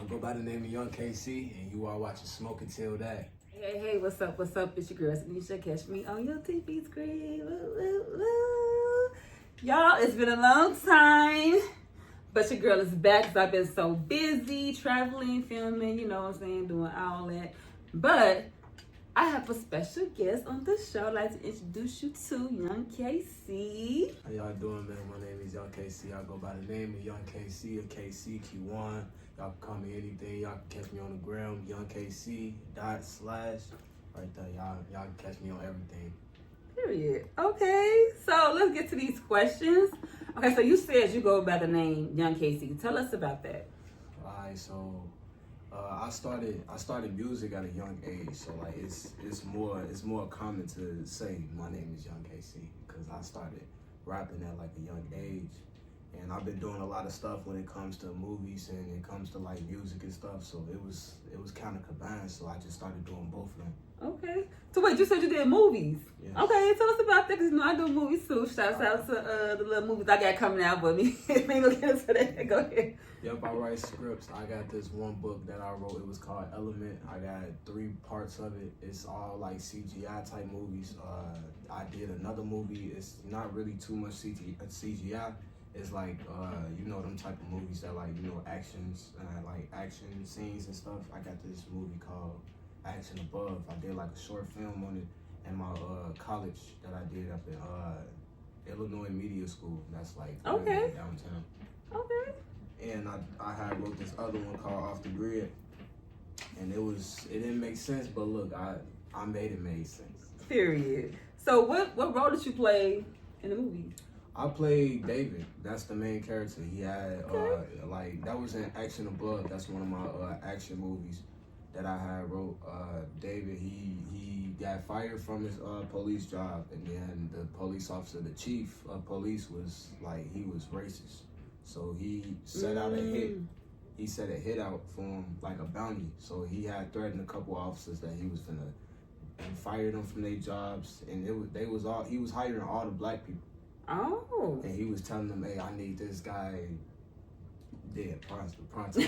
go by the name of Yungkc, and you are watching Smoking Till That. Hey, what's up? It's your girl, Tanisha. Catch me on your TV screen. Woo, woo, woo. Y'all, it's been a long time, but your girl is back because I've been so busy traveling, filming, you know what I'm saying, doing all that. But I have a special guest on the show. I'd like to introduce you to Yungkc. How y'all doing, man? My name is Yungkc. I go by the name of Yungkc or KCQ1. Y'all can call me anything. Y'all can catch me on the gram, Yungkc / right there. Y'all can catch me on everything. Period. Okay, so let's get to these questions. Okay, so you said you go by the name Yungkc. Tell us about that. Alright, so I started music at a young age, so like it's more common to say my name is Yungkc because I started rapping at like a young age, and I've been doing a lot of stuff when it comes to movies and it comes to like music and stuff. So it was kind of combined. So I just started doing both of them. Okay. So wait, you said you did movies. Yes. Okay, tell us about that because you know I do movies too. Shouts out to the little movies I got coming out, but we ain't gonna get into that. Go ahead. Yep, I write scripts. I got this one book that I wrote. It was called Element. I got 3 parts of it. It's all like CGI type movies. I did another movie. It's not really too much CGI. It's like, you know, them type of movies that like, you know, actions, like action scenes and stuff. I got this movie called Action Above. I did like a short film on it in my college that I did up in Illinois Media School. That's like Okay. downtown. Okay. And I had wrote this other one called Off the Grid, and it didn't make sense, but look, I made it make sense. Period. So what role did you play in the movie? I played David. That's the main character. He had like that was in Action Above. That's one of my action movies that I had wrote. David, he got fired from his police job, and then the police officer, the chief of police, was like he was racist. So he set out a hit. He set a hit out for him, like a bounty. So he had threatened a couple officers that he was gonna fire them from their jobs, and he was hiring all the black people. Oh. And he was telling them, "Hey, I need this guy dead, pronto."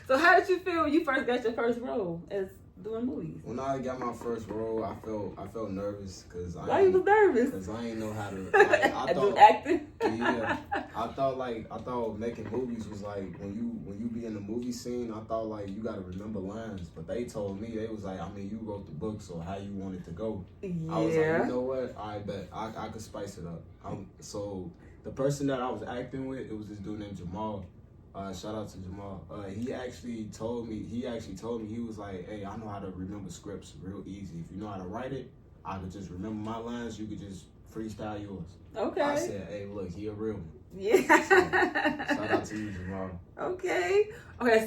So how did you feel when you first got your first role as doing movies? When I got my first role, I felt nervous because Why you was nervous? Because I didn't know how to. I thought acting. Yeah, I thought making movies was like when you be in the movie scene. I thought like you gotta remember lines, but they told me they was like, I mean, you wrote the book, so how you want it to go. Yeah. I was like, you know what? I bet I could spice it up. So the person that I was acting with, it was this dude named Jamal. Shout out to Jamal. He actually told me, he was like, hey, I know how to remember scripts real easy. If you know how to write it, I could just remember my lines. You could just freestyle yours. Okay. I said, hey, look, he a real one. Yeah. So, shout out to you, Jamal. Okay,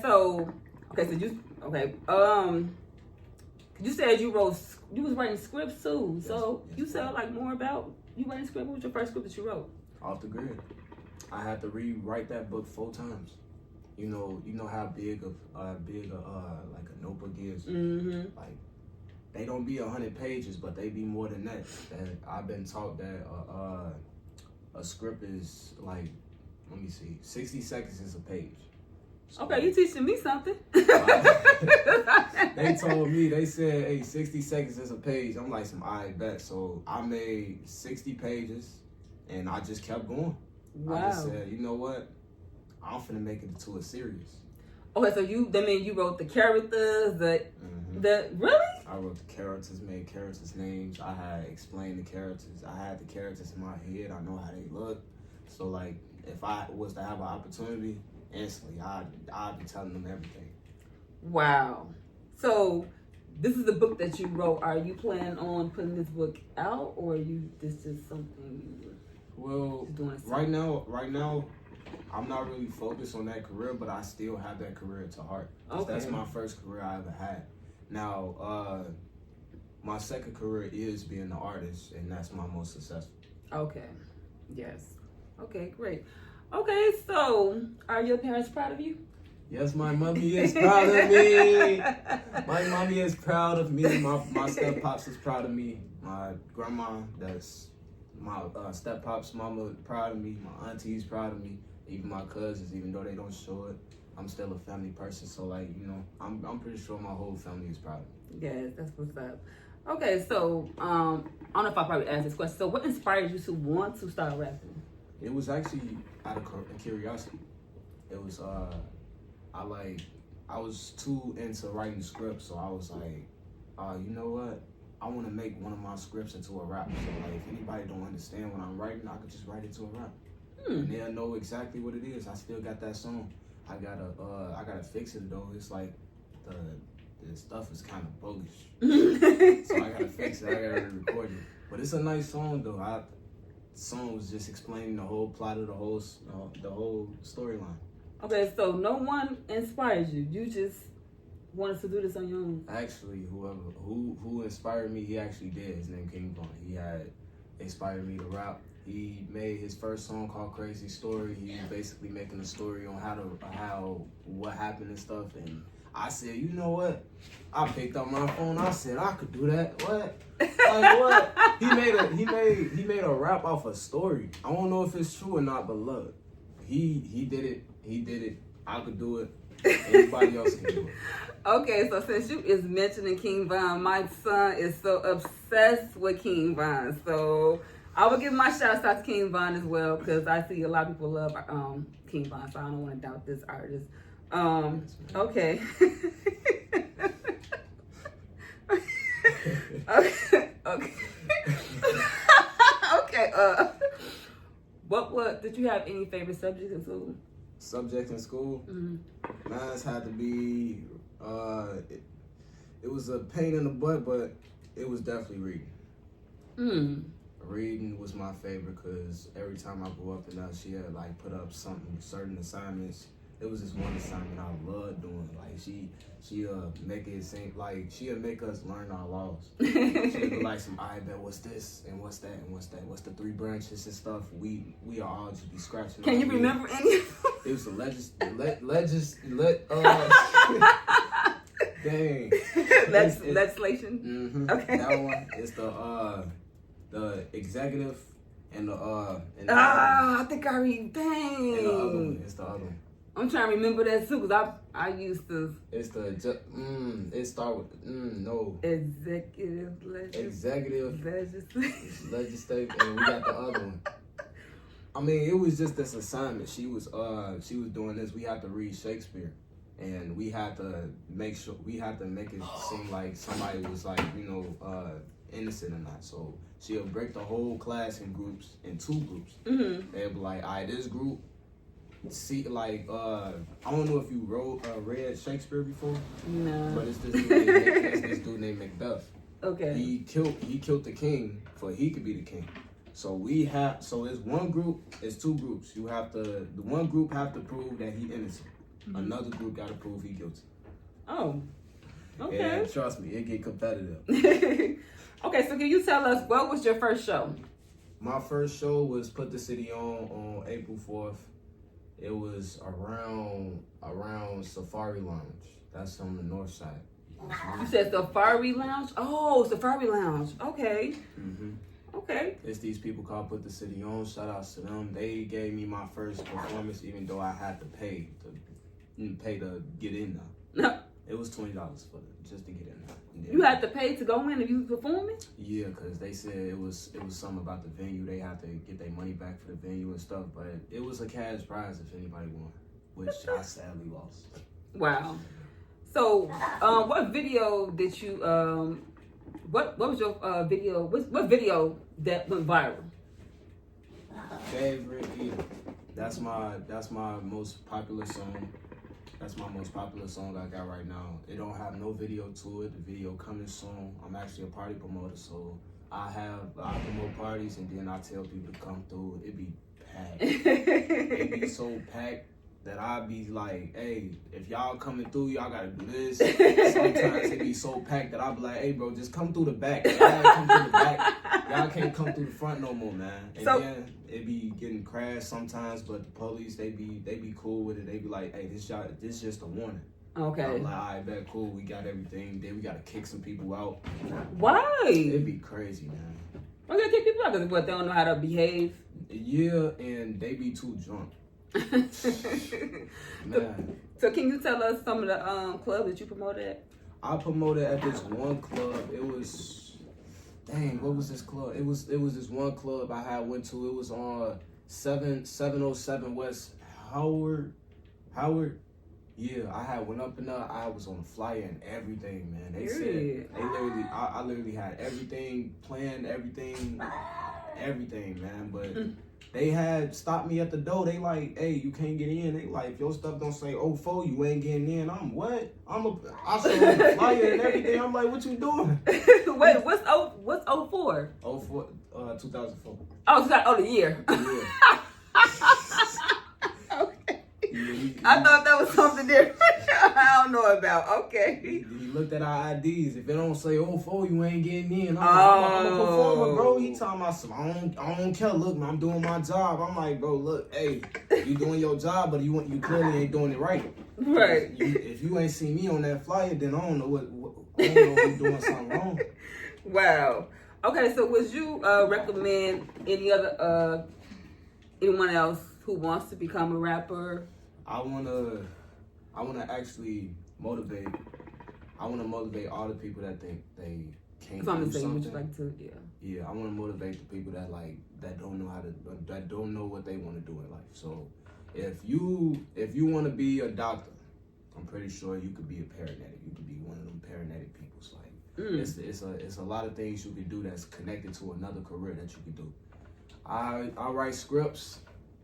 so you said you was writing scripts too. Yes, So yes, you said like more about you writing script. What was your first script that you wrote? Off the Grid. I had to rewrite that book 4 times. You know how big like a notebook is. Mm-hmm. Like they don't be 100 pages, but they be more than that. That I've been taught that a script is like, let me see, 60 seconds is a page. So, Okay, you teaching me something. They told me, they said, hey, 60 seconds is a page. I'm like, I bet. So I made 60 pages, and I just kept going. Wow. I just said, you know what? I'm finna make it into a series. Okay, so you wrote the characters, the really? I wrote the characters, made characters' names. I had explained the characters. I had the characters in my head. I know how they look. So like, if I was to have an opportunity, instantly, I'd be telling them everything. Wow. So this is the book that you wrote. Are you planning on putting this book out, or this is something you doing? Right now, I'm not really focused on that career, but I still have that career to heart. Okay. That's my first career I ever had. Now, my second career is being an artist, and that's my most successful. Okay. Yes. Okay, great. Okay, so are your parents proud of you? Yes, my mommy is proud of me. My mommy is proud of me. My step pops is proud of me. My grandma, that's my step pop's mama, proud of me. My auntie's proud of me. Even my cousins, even though they don't show it. Mm-hmm. I'm still a family person, so like, you know, I'm pretty sure my whole family is proud of me. Yes, that's what's up. Okay, so I don't know if I probably asked this question. So, what inspired you to want to start rapping? It was actually out of curiosity. It was I was too into writing scripts, so I was like, you know what? I want to make one of my scripts into a rap. So like, if anybody don't understand what I'm writing, I could just write it to a rap, and they'll know exactly what it is. I still got that song. I gotta fix it though. It's like the stuff is kind of bogus, so I gotta fix it. I gotta record it. But it's a nice song though. The song was just explaining the whole plot of the whole storyline. Okay, so no one inspired you. You just wanted to do this on your own. Actually, who inspired me, he actually did. His name King Von. He had inspired me to rap. He made his first song called Crazy Story. He was basically making a story on what happened and stuff. And I said, you know what? I picked up my phone. I said I could do that. What? Like what? He made a rap off a story. I don't know if it's true or not, but look, he did it. He did it. I could do it. Anybody else can do it. Okay, so since you is mentioning King Von, my son is so obsessed with King Von. So I will give my shout out to King Von as well, because I see a lot of people love King Von, so I don't want to doubt this artist. Okay. Okay. Okay. What did you have any favorite subjects in school? Subject in school? Mm-hmm. Mine's had to be it was a pain in the butt, but it was definitely reading. Reading was my favorite because every time I go up and she had like put up certain assignments. It was this one assignment I loved doing. Like she make it seem like she'll make us learn our laws. She'll be like I bet what's this and what's that and what's that? What's the three branches and stuff? We are all just be scratching. Can you remember any of them? It was dang. Legislation. Mm-hmm. Okay. That one is the executive and I think I read. Dang. And the other one. It's the other one. I'm trying to remember that too, because I used to. It's it start with no. Executive. Legislative, and we got the other one. I mean, it was just this assignment. She was doing this. We had to read Shakespeare, and we had to make it seem like somebody was like, you know, innocent or not. So she'll break the whole class in two groups. Mm-hmm. They'll be like, all right, this group. See, like, I don't know if you read Shakespeare before. No. But it's this dude named Macbeth. Okay. He killed the king for he could be the king. So it's one group, it's two groups. The one group have to prove that he innocent. Mm-hmm. Another group got to prove he guilty. Oh. Okay. And trust me, it get competitive. Okay, so can you tell us what was your first show? My first show was Put the City on April 4th. It was around Safari Lounge. That's on the north side. You said Safari Lounge? Oh, Safari Lounge. Okay. Mm-hmm. Okay. It's these people called Put the City On. Shout outs to them. They gave me my first performance, even though I had to pay to get in there. No. It was $20 just to get in there. You had to pay to go in and you performing? Yeah, because they said it was something about the venue. They had to get their money back for the venue and stuff. But it was a cash prize if anybody won, which I sadly lost. Wow. So, what video did you? What was your video? What video that went viral? Favorite either. That's my most popular song. That's my most popular song I got right now. It don't have no video to it. The video coming soon. I'm actually a party promoter, so I promote parties and then I tell people to come through. It be packed. It be so packed that I be like, hey, if y'all coming through, y'all gotta do this. Sometimes it be so packed that I be like, hey, bro, just come through the back. Y'all gotta come through the back. Y'all can't come through the front no more, man. And then it be getting crashed sometimes, but the police, they be cool with it. They be like, hey, this just a warning. Okay. I'm like, all right, bet, cool. We got everything. Then we gotta kick some people out. Why? It'd be crazy, man. Why gotta kick people out? Because what, they don't know how to behave? Yeah, and they be too drunk. Man. So can you tell us some of the clubs that you promoted at? I promoted at this one club. It was, dang, what was this club? It was this one club I had went to. It was on 707 West Howard. Yeah, I had went up and up. I was on the flyer and everything, man. They said I literally had everything planned, everything, man. But they had stopped me at the door. They like, hey, you can't get in. They like, if your stuff don't say 04, you ain't getting in. I'm what? I saw the flyer and everything. I'm like, what you doing? Wait, what's 04? 04, 2004. Oh, the year. Yeah. Okay. I thought that was something different. I don't know about. Okay. He looked at our IDs. If it don't say 04, you ain't getting in. I'm a performer, bro. He talking about some, I don't care. Look, man, I'm doing my job. I'm like, bro, look, hey, you doing your job, but you clearly ain't doing it right. Right. If you ain't seen me on that flyer, then I don't know what I don't know if you're doing something wrong. Wow. Okay, so would you recommend anyone else who wants to become a rapper? I wanna actually motivate. I wanna motivate all the people that think they can't do something. Would you like to? Yeah, I wanna motivate the people that don't know what they want to do in life. So, if you want to be a doctor, I'm pretty sure you could be a paramedic. You could be one of them paramedic people. So like, it's a lot of things you can do that's connected to another career that you can do. I write scripts.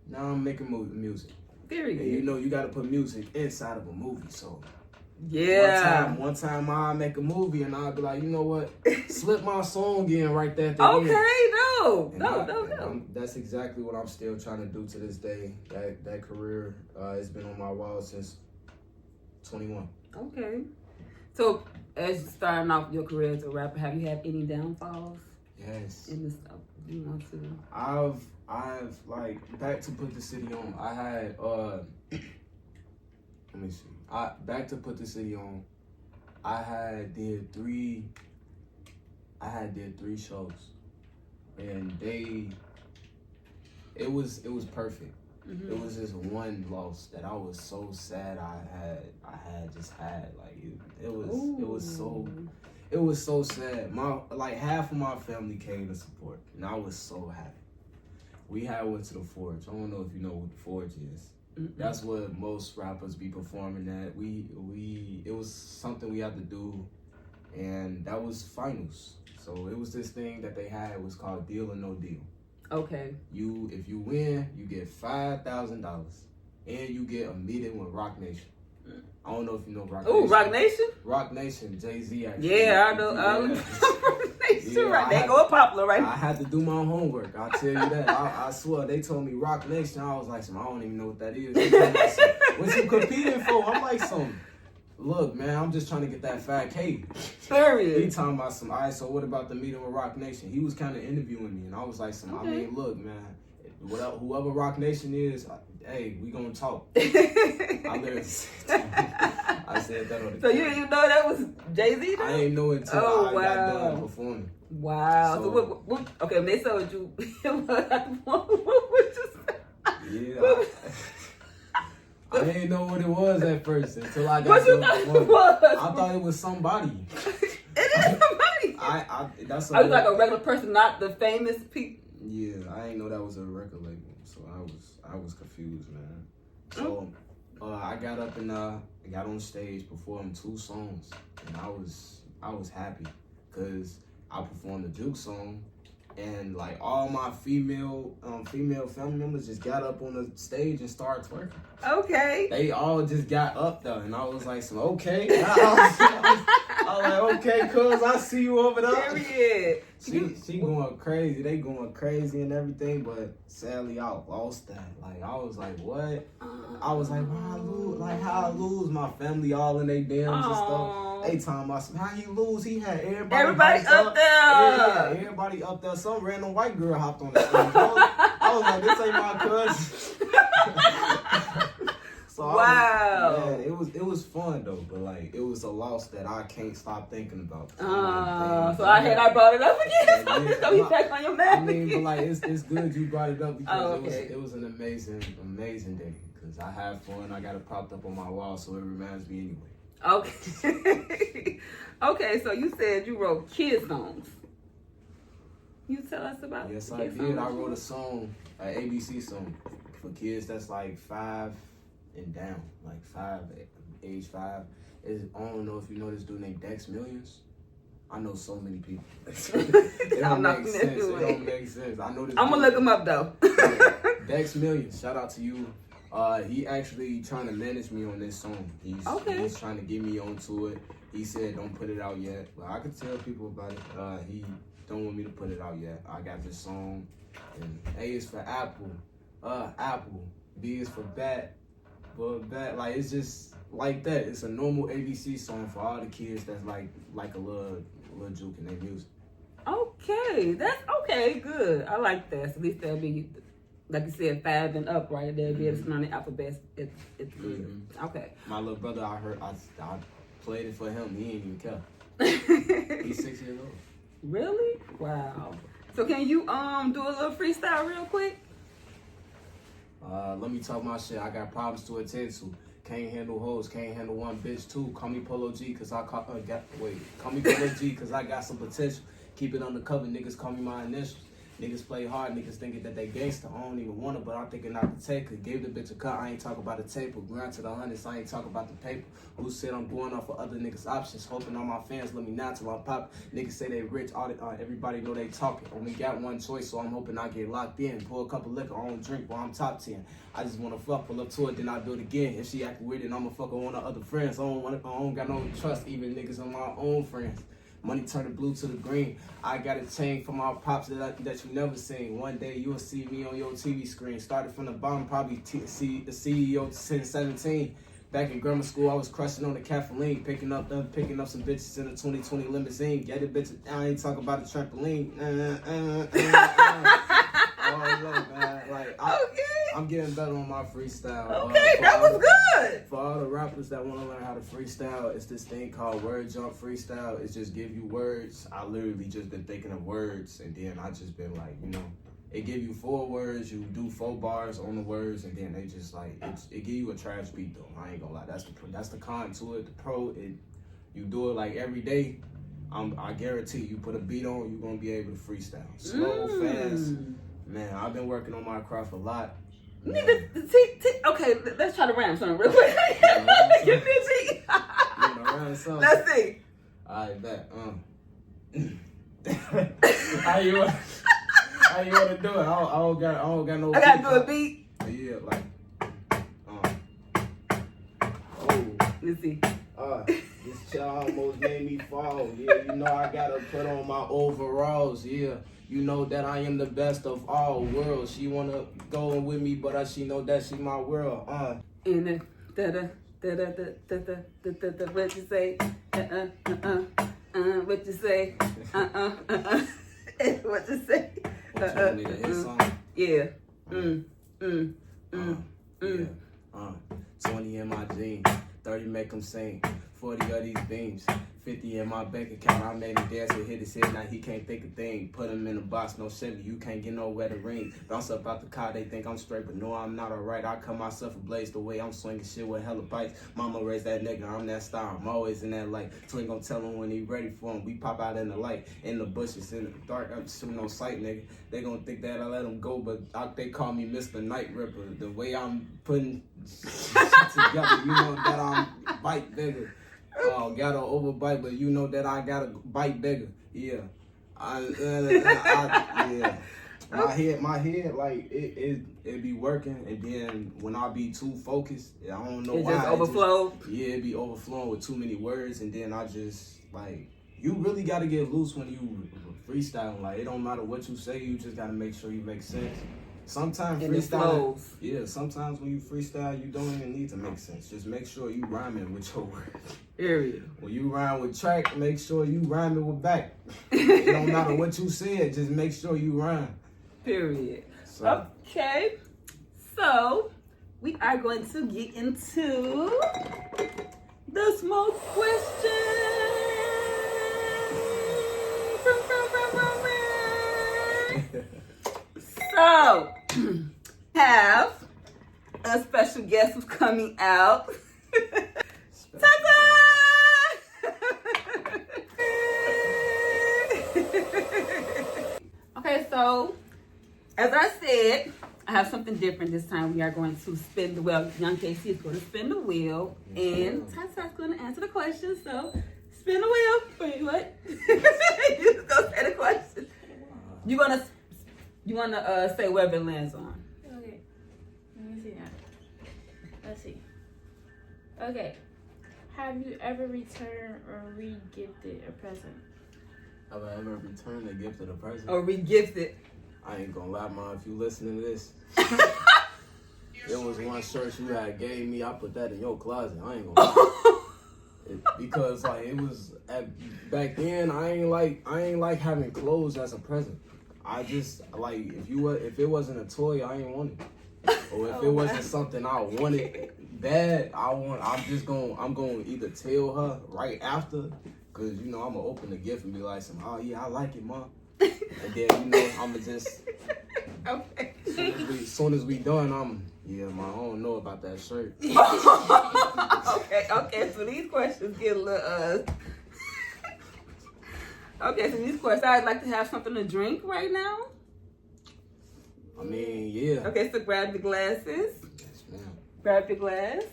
Now I'm making music. Period. And you got to put music inside of a movie. So yeah, one time I make a movie and I'll be like, you know what, slip my song in right there. Okay, no. That's exactly what I'm still trying to do to this day. That career has been on my wall since 21. Okay. So as you're starting off your career as a rapper, have you had any downfalls? Yes. In this stuff you want to? I've like back to put the city on. I had let me see. Back to put the city on. I had did three shows, and it was perfect. Mm-hmm. It was just one loss that I was so sad I had like it was so sad. Half of my family came to support, and I was so happy. We went to the Forge. I don't know if you know what the Forge is. Mm-hmm. That's what most rappers be performing at. It was something we had to do, and that was finals. So it was this thing that they had. It was called Deal or No Deal. Okay. If you win, you get $5,000, and you get a meeting with Rock Nation. I don't know if you know Rock Nation. Oh, Rock Nation? Rock Nation, Jay-Z actually. Yeah, I know. Rock Nation, right? They go popular, right? I had to do my homework. I'll tell you that. I swear, they told me Rock Nation. I was like, I don't even know what that is. What you competing for? I'm like, look, man, I'm just trying to get that $5K. Serious. He talking about all right, so what about the meeting with Rock Nation? He was kind of interviewing me, and I was like, okay. I mean, look, man, whoever Rock Nation is, hey, we gonna talk. I said that on the So you didn't even know that was Jay-Z though? I didn't know it until I got done performing. Wow. So what okay, when they told you, what would you say? Yeah. I didn't know what it was at first until I got What you thought it was? I thought it was somebody. It is somebody. That's I was like a regular person, not the famous people. Yeah, I didn't know that was a record label, so I was confused, man. So I got up and I got on stage, performed 2 songs, and I was happy because I performed the Juke song, and like all my female family members just got up on the stage and started twerking. Okay. They all just got up there, and I was like, okay. I was like, okay, cuz I see you over there. Period. She going crazy. They going crazy and everything, but sadly I lost that. Like I was like, what? I was like, how I lose? My family all in their dams and stuff. They talking about how he lose. He had everybody up there. Yeah, everybody up there. Some random white girl hopped on the stage. I was like, this ain't my cousin. So wow. it was was fun though, but like it was a loss that I can't stop thinking about. So I brought it up again. So you back on your map. I mean, but like it's good you brought it up because okay. it was an amazing day. Because I have fun. I got it propped up on my wall, so it reminds me anyway. Okay. Okay, so you said you wrote kids songs. You tell us about Yes, I did. I wrote a song, an ABC song for kids that's like 5 and down, like age 5. I don't know if you know this dude named Dex Millions. I know so many people. It don't make sense. It don't make sense. I know this. I'm gonna look him up though. Dex Millions. Shout out to you. He actually trying to manage me on this song. He's trying to get me onto it. He said don't put it out yet, but I could tell people about it. He don't want me to put it out yet. I got this song, and A is for apple, apple. B is for bat, but bat. Like it's just like that. It's a normal ABC song for all the kids that's like a little juke in their music. Okay, that's okay. Good. I like that. So at least that'll be. Like you said, 5 and up, right? They'll be able to on the alphabet. It's good. Okay. My little brother, I played it for him. He ain't even care. He's 6 years old. Really? Wow. So can you do a little freestyle real quick? Let me talk my shit. I got problems to attend to. Can't handle hoes, can't handle one bitch too. Call me Polo G, cause call me Polo G, cause I got some potential. Keep it undercover, niggas call me my initials. Niggas play hard, niggas thinking that they gangster. I don't even want it, but I'm thinking not to take it. Gave the bitch a cut, I ain't talk about the taper. Grind to the hundreds, I ain't talk about the paper. Who said I'm going off of other niggas' options? Hoping all my fans let me not till I pop. Niggas say they rich, everybody know they talking. Only got one choice, so I'm hoping I get locked in. Pour a couple liquor, I don't drink while I'm top 10. I just wanna fuck, pull up to it, then I do it again. If she act weird, then I'ma fuck her on her other friends. I don't got no trust, even niggas on my own friends. Money turn the blue to the green. I got a chain from my pops that you never seen. One day you'll see me on your TV screen. Started from the bottom, probably see the CEO since 17. Back in grammar school, I was crushing on the caffeine, picking up some bitches in a 2020 limousine. Get it, bitch. I ain't talking about the trampoline. Oh, look, man. Like, I'm getting better on my freestyle. Okay, that was good. For all the rappers that want to learn how to freestyle, it's this thing called word jump freestyle. It's just give you words. I literally just been thinking of words, and then I just been like, it give you 4 words. You do 4 bars on the words, and then they just like it give you a trash beat though. I ain't gonna lie. That's the con to it. The pro, you do it like every day. I guarantee you put a beat on, you're gonna be able to freestyle. Slow, fast. Man, I've been working on my craft a lot. Okay, let's try to rhyme something real quick. Give me a beat. Let's see. Alright, bet. How you wanna do it? I don't got no. I gotta do a beat. Yeah, like. Let's see. This child almost made me fall. Yeah, I gotta put on my overalls. Yeah. You know that I am the best of all worlds. She wanna go with me, but she know that she my world. And what you say? What you say? What you say? Yeah. Yeah. 20 in my jeans, 30 make them sing, 40 of these beams. 50 in my bank account, I made him dance and hit his head, now he can't think a thing. Put him in a box, no Chevy, you can't get nowhere to ring. Bounce up out the car, they think I'm straight, but no, I'm not alright. I cut myself ablaze the way I'm swinging shit with hella bites. Mama raised that nigga, I'm that star, I'm always in that light. Twin gon' tell him when he ready for him. We pop out in the light, in the bushes, in the dark, I'm shooting on sight, nigga. They gon' think that I let him go, but they call me Mr. Night Ripper. The way I'm putting shit together, you know that I'm bite bigger. Got an overbite, but you know that I got a bite bigger. Yeah, yeah. My head, like it be working, and then when I be too focused, I don't know why. Just overflow. It be overflowing with too many words, and then I just like. You really got to get loose when you freestyling. Like it don't matter what you say, you just got to make sure you make sense. Sometimes freestyle, sometimes when you freestyle, you don't even need to make sense. Just make sure you rhyming with your words. Period. When you rhyme with track, make sure you rhyming with back. It don't matter what you said, just make sure you rhyme. Period. Okay, so we are going to get into more questions. So, have a special guest who's coming out. Ta-da! Okay, so as I said, I have something different this time. We are going to spin the wheel. Yungkc is going to spin the wheel, and Tata's going to answer the question. So, spin the wheel. Wait, what? You just gonna say the question. You wanna say wherever it lands on. Okay. Let me see now. Let's see. Okay. Have you ever returned or re-gifted a present? Have I ever returned a gift of a present? Or re-gifted. I ain't gonna lie, Mom. If you listening to this, there was one shirt you had gave me. I put that in your closet. I ain't gonna lie. Because like it was back then. I ain't like having clothes as a present. I just like if it wasn't a toy, I ain't want it. Or if it wasn't something I wanted bad, I'm gonna either tell her right after, cause you know I'm gonna open the gift and be like, oh yeah, I like it, Mom. And then you know I'ma just Okay. soon as we done, Mom, I don't know about that shirt. Okay. So these questions get a little Okay, so these questions, I'd like to have something to drink right now. I mean, yeah. Okay, so grab the glasses. Yes, ma'am. Grab your glass.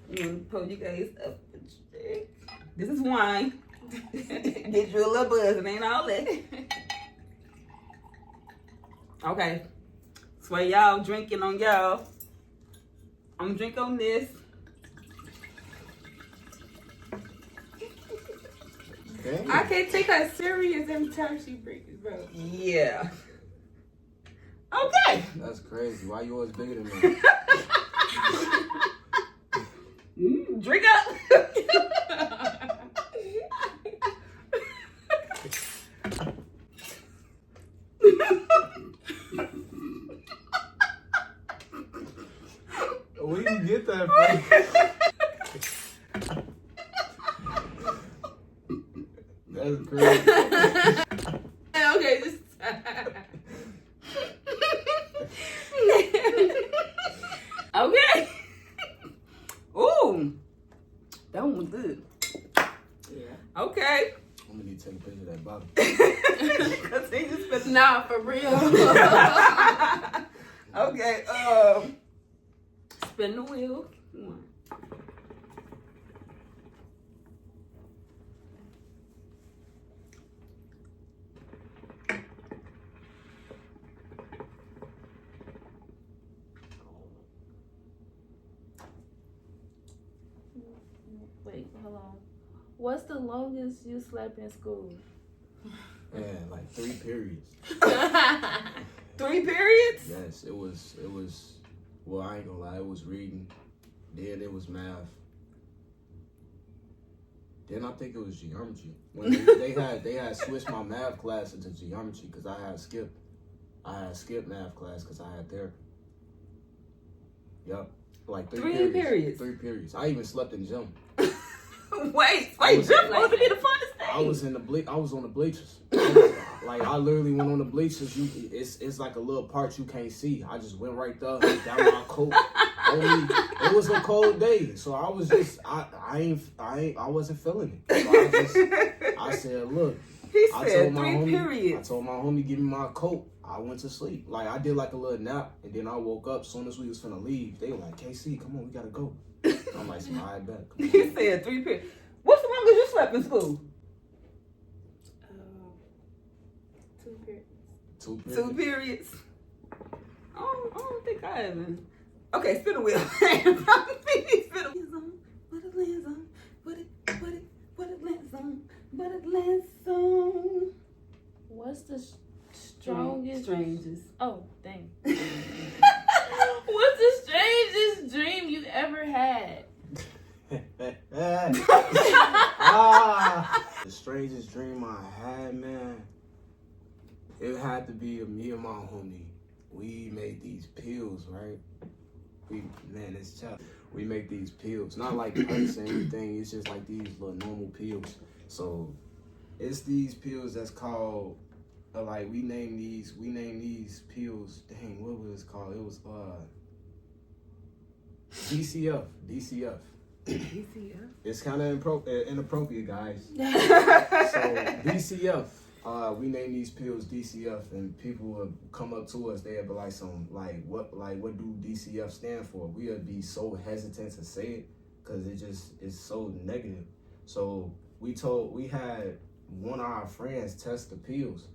I'm gonna pull you guys up a drink. This is wine. Get you a little buzz, it ain't all that. Okay. So while y'all drinking on y'all, I'm gonna drink on this. Damn. I can't take her serious every time she brings it, bro. Yeah. Okay. That's crazy. Why you always bigger than me? Drink up. Where you get that from? That's crazy. Okay, just Okay. Ooh. That one was good. yeah. Okay. I'm gonna need to take a picture of that bottle. Continue spinning. Nah, for real. Okay. Spin the wheel. Come on. Wait, hold on. What's the longest you slept in school? Man, like 3 periods. 3 periods? Yes, it was. Well, I ain't gonna lie. It was reading. Then it was math. Then I think it was geometry. When they had switched my math class into geometry because I had skipped math class because I had therapy. Yep. Like 3 periods. 3 periods. I even slept in gym. Wait, gym supposed to be the funnest thing. I was on the bleachers. Like I literally went on the bleachers. It's like a little part you can't see. I just went right there, got my coat. It was a cold day, so I was just I wasn't feeling it. So I said, look. He I said told 3 periods. I told my homie, give me my coat. I went to sleep. Like I did like a little nap, and then I woke up. Soon as we was finna leave, they were like, "KC, come on, we gotta go." I'm like, "All right, bet." He said 3 periods. What's the longest you slept in school? 2 periods. 2 periods. 2 periods. I don't think I haven't. Okay, spin the wheel. Spin the what it lands on. What it lands on. What it lands on. What's the strongest? Strangest. Oh, dang. What's the strangest dream you ever had? The strangest dream I had, man. It had to be me and my homie. We made these pills, right? It's tough. we make these pills. Not like perks or anything. It's just like these little normal pills. So it's these pills that's called like we name these pills. Dang, what was it called? It was DCF. DCF. It's kind of inappropriate, guys. So DCF. We name these pills DCF, and people would come up to us. They'd be like, what do DCF stand for? We would be so hesitant to say it because it's so negative. So we had one of our friends test the pills.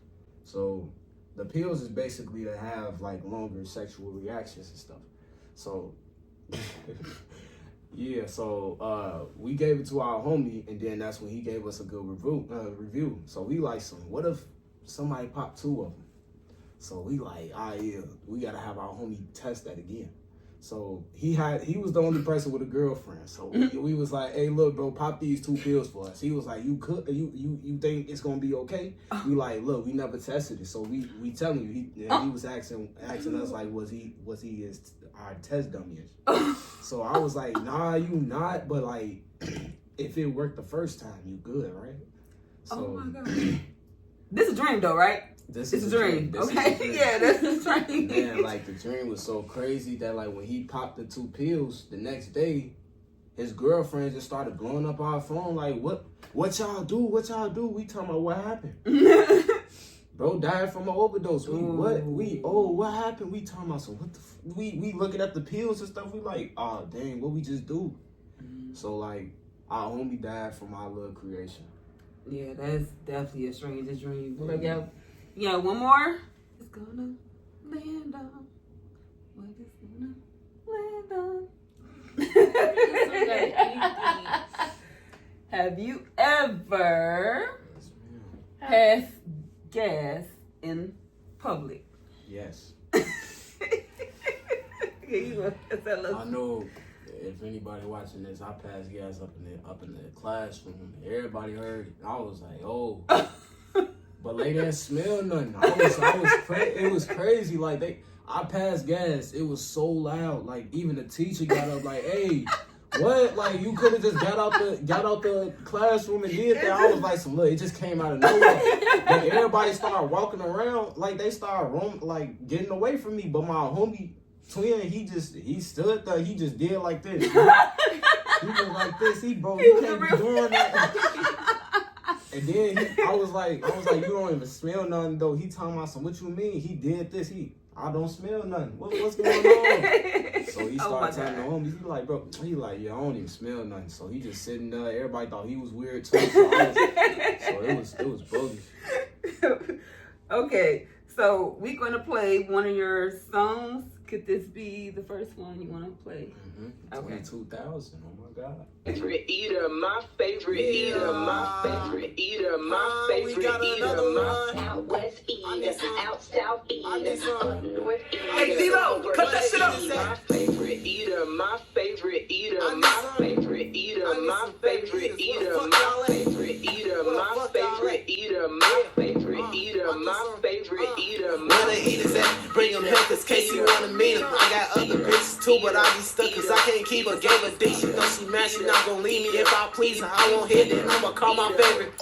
So the pills is basically to have like longer sexual reactions and stuff. So yeah, so we gave it to our homie, and then that's when he gave us a good review. So we like, what if somebody popped 2 of them? So we like, yeah, we gotta have our homie test that again. So he was the only person with a girlfriend. So we was like, hey, look, bro, pop these 2 pills for us. He was like, you think it's gonna be okay? We like, look, we never tested it. So we telling you, he was asking us like, was he our test dummy? So I was like, nah, you not, but like, if it worked the first time, you good, right? So, oh my God. This is a dream though, right? This is a dream. Okay, yeah, that's a dream. Man, like the dream was so crazy that like when he popped the 2 pills, the next day, his girlfriend just started blowing up our phone like, what y'all do? What y'all do? We talking about what happened. Bro died from an overdose. What happened? We talking about some we looking at the pills and stuff. We like, oh dang, what we just do? So like our homie died from our little creation. Yeah, that's definitely a strange dream. Yeah, one more. It's gonna land on. What is gonna land on? Have you ever passed gas in public? Yes. I know if anybody watching this, I passed gas up in the classroom. Everybody heard it. I was like, oh. But they didn't smell nothing. It was crazy. Like I passed gas. It was so loud. Like even the teacher got up like, hey, what? Like you could have just got out the classroom and did that. I was like, look, it just came out of nowhere. But everybody started walking around, like they started like getting away from me. But my homie twin, he stood there. He just did like this. He was like this. He can't be doing that. And then I was like, you don't even smell nothing though. He talking about what you mean? He did this. I don't smell nothing. What's going on? So he started telling the homies. He like, yeah, I don't even smell nothing. So he just sitting there. Everybody thought he was weird too. So it was bogus. Okay, so we're gonna play one of your songs. Could this be the first one you want to play? Mm-hmm. Okay. 2000. Oh my God. Favorite eater, my favorite eater, my favorite eater, my favorite eater, my out west eater, out south eater, up north eater. Hey, D-Lo, cut that shit up. My favorite eater, my favorite eater, my favorite eater, my favorite eater, my favorite eater, my favorite eater, my favorite eater, my favorite eater. Where the eaters at? Bring them here, cause Casey wanna meet them. I got other bitches too, but I be stuck cause I can't keep her. Gave her dick, she know she mad, she not gon' leave me. If I please her, I won't hit it, I'ma call my favorite.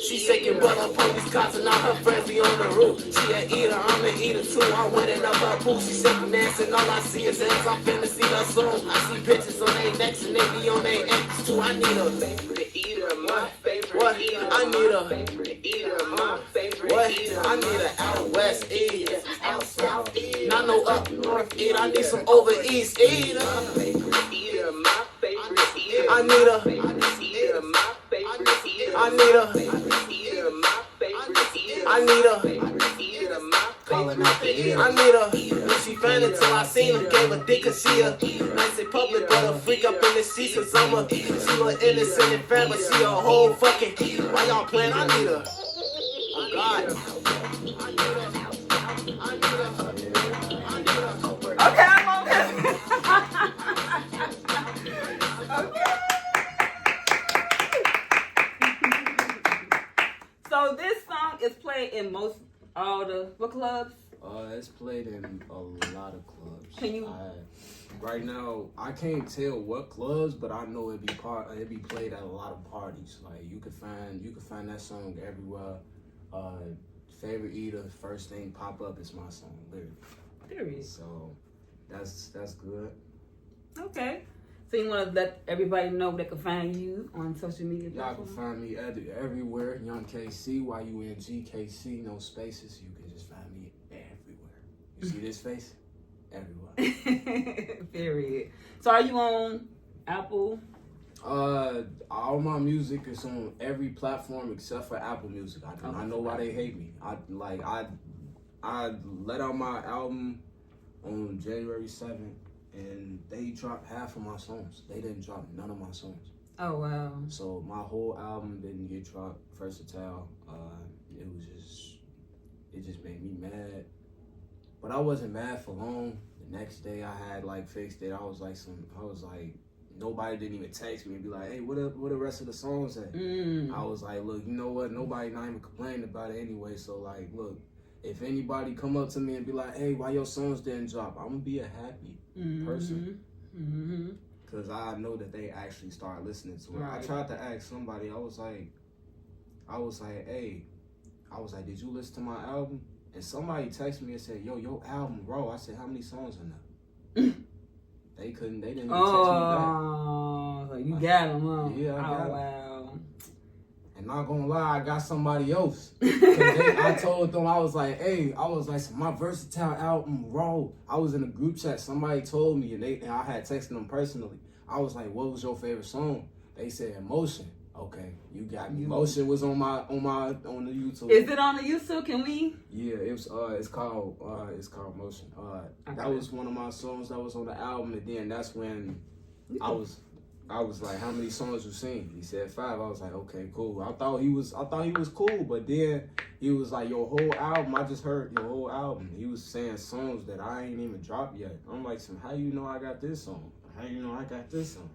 She shaking butt up on these cops and all her friends be on the roof. She an eater, I'm an eater too. I'm winning up her pool. She shaking ass and all I see is ass. I'm finna see her soon. I see bitches on their necks and they be on their ass too. I need a favorite eater, my favorite what? eater. I need a favorite eater, my favorite what? eater. I need a out west eater, out south eater, not no up north eater. I need some over east eater. My favorite eater, my favorite eater. I need a favorite eater, my favorite eater. I need a favorite eater, my favorite eater. I need a favorite eater, my Calling out the ear. I need her. When she found it till I seen her. Gave her dick cause she a nice in public, but a freak up in the streets cause I'm a she look innocent and fat, but she a whole fucking why y'all playing? I need her. Oh God. Okay, I'm on this. Okay. So this song is played in all the book clubs It's played in a lot of clubs. Can you? Right now, I can't tell what clubs, but I know it be played at a lot of parties. Like you could find that song everywhere. Favorite eater, first thing pop up is my song, literally. Period. So that's good. Okay. So you want to let everybody know they can find you on social media Y'all can platforms? find me everywhere. Yungkc, YUNGKC, no spaces. You can just find me everywhere. You see this face? Everywhere. Period. So are you on Apple? All my music is on every platform except for Apple Music. I know why they hate me. I let out my album on January 7th, and they dropped half of my songs. They didn't drop none of my songs. Oh wow. So my whole album didn't get dropped. Versatile. It just made me mad. But I wasn't mad for long. The next day I had fixed it. I was like, nobody didn't even text me and be like, hey, what the rest of the songs at? I was like, look, you know what? Nobody not even complaining about it anyway. So look, if anybody come up to me and be like, hey, why your songs didn't drop? I'm gonna be a happy person. Cause I know that they actually start listening to it. Right. I tried to ask somebody, I was like, did you listen to my album? And somebody texted me and said, yo, your album raw. I said, how many songs in there? They didn't even text me back. Oh, so you got them, huh? Yeah, I got 'em. Wow. And not gonna lie, I got somebody else. I told them, I was like, so my Versatile album raw. I was in a group chat. Somebody told me, and I had texted them personally. I was like, what was your favorite song? They said Emotion. Okay, you got me. Emotion was on the YouTube. Is it on the YouTube? Can we? Yeah, it's called Emotion. That was one of my songs that was on the album, and then that's when I was like, how many songs you sing? He said 5. I was like, okay, cool. I thought he was cool, but then he was like, your whole album. I just heard your whole album. He was saying songs that I ain't even dropped yet. I'm like, so how you know I got this song? How you know I got this song?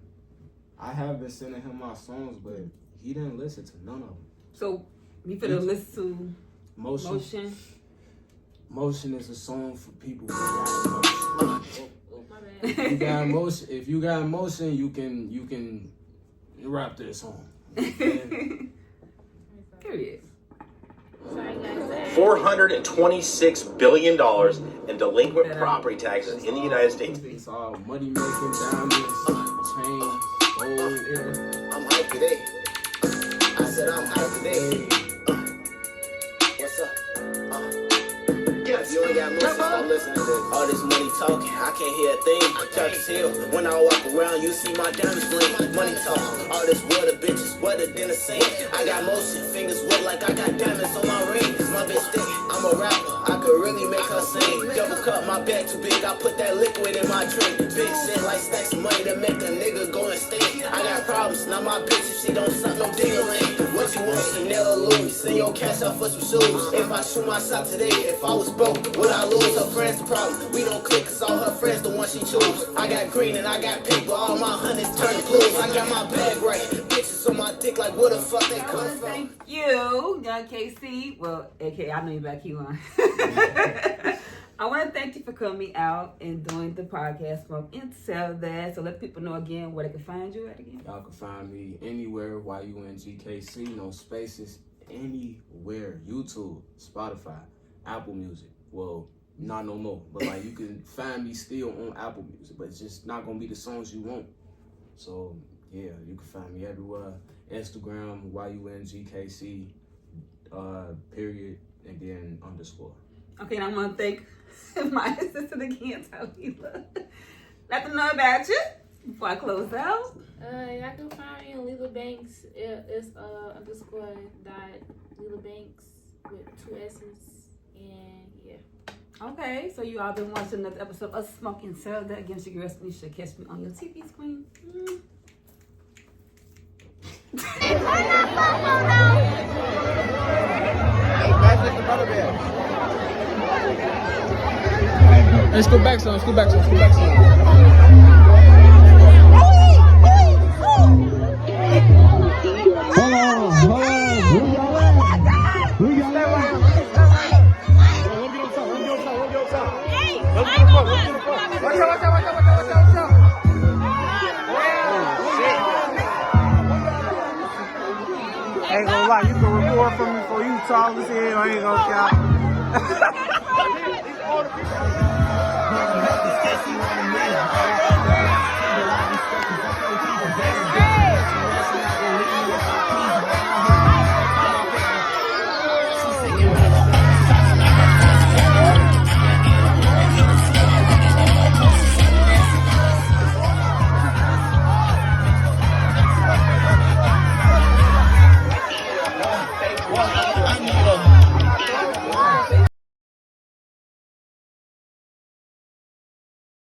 I have been sending him my songs, but he didn't listen to none of them. So you finna listen to Motion. Motion is a song for people who got emotion. If you got emotion, you can rap this song. Okay? Period. $426 billion in delinquent property taxes in the United States. It's all money making, diamonds, chains, gold. I'm hyped today. I said I'm hyped today. What's up? If you ain't got motion, stop listening to all this money talking. I can't hear a thing. Talk as hell. When I walk around, you see my diamonds gleam. Money talk. All this water, bitches wetter than the sand. I got motion, fingers wet like I got diamonds on my rings. My bitch thick. I'm a rapper. I could really make her sing. Double cup, my bag too big. I put that liquid in my drink. Big shit like stacks of money to make a nigga go insane. I got problems. Now my bitch, if she don't suck no ding-a-ling. What you want, Chanel or Louis? Send your cash out for some shoes. If I shoot my shot today, if I was broke, would I lose? Her friends the problem. We don't click, cause all her friends the one she choose. I got green and I got pink, but all my hundreds turn blues. I got my bag right. Bitches on my dick like where the fuck they come from? Thank you, Yungkc. Well, aka I know you back here on. I want to thank you for coming out and doing the podcast from Intel that. So let people know again where they can find you at again. Y'all can find me anywhere, YUNGKC, no spaces, anywhere. YouTube, Spotify, Apple Music. Well, not no more. But you can find me still on Apple Music, but it's just not gonna be the songs you want. So yeah, you can find me everywhere. Instagram, YUNGKC, period, and then _. Okay, and I'm gonna thank my assistant again, Talila. Let them know about you before I close out. Y'all can find me on Lila Banks. It's _.Lila Banks with 2 S's, and yeah. Okay, so you all been watching another episode of Smoking Zelda. Again, it's your girl Snisha. Catch me on your TV screen. Let's go back some. Hold on. ain't gonna lie, you can record from me before you tall as hell. I ain't gonna count. I need a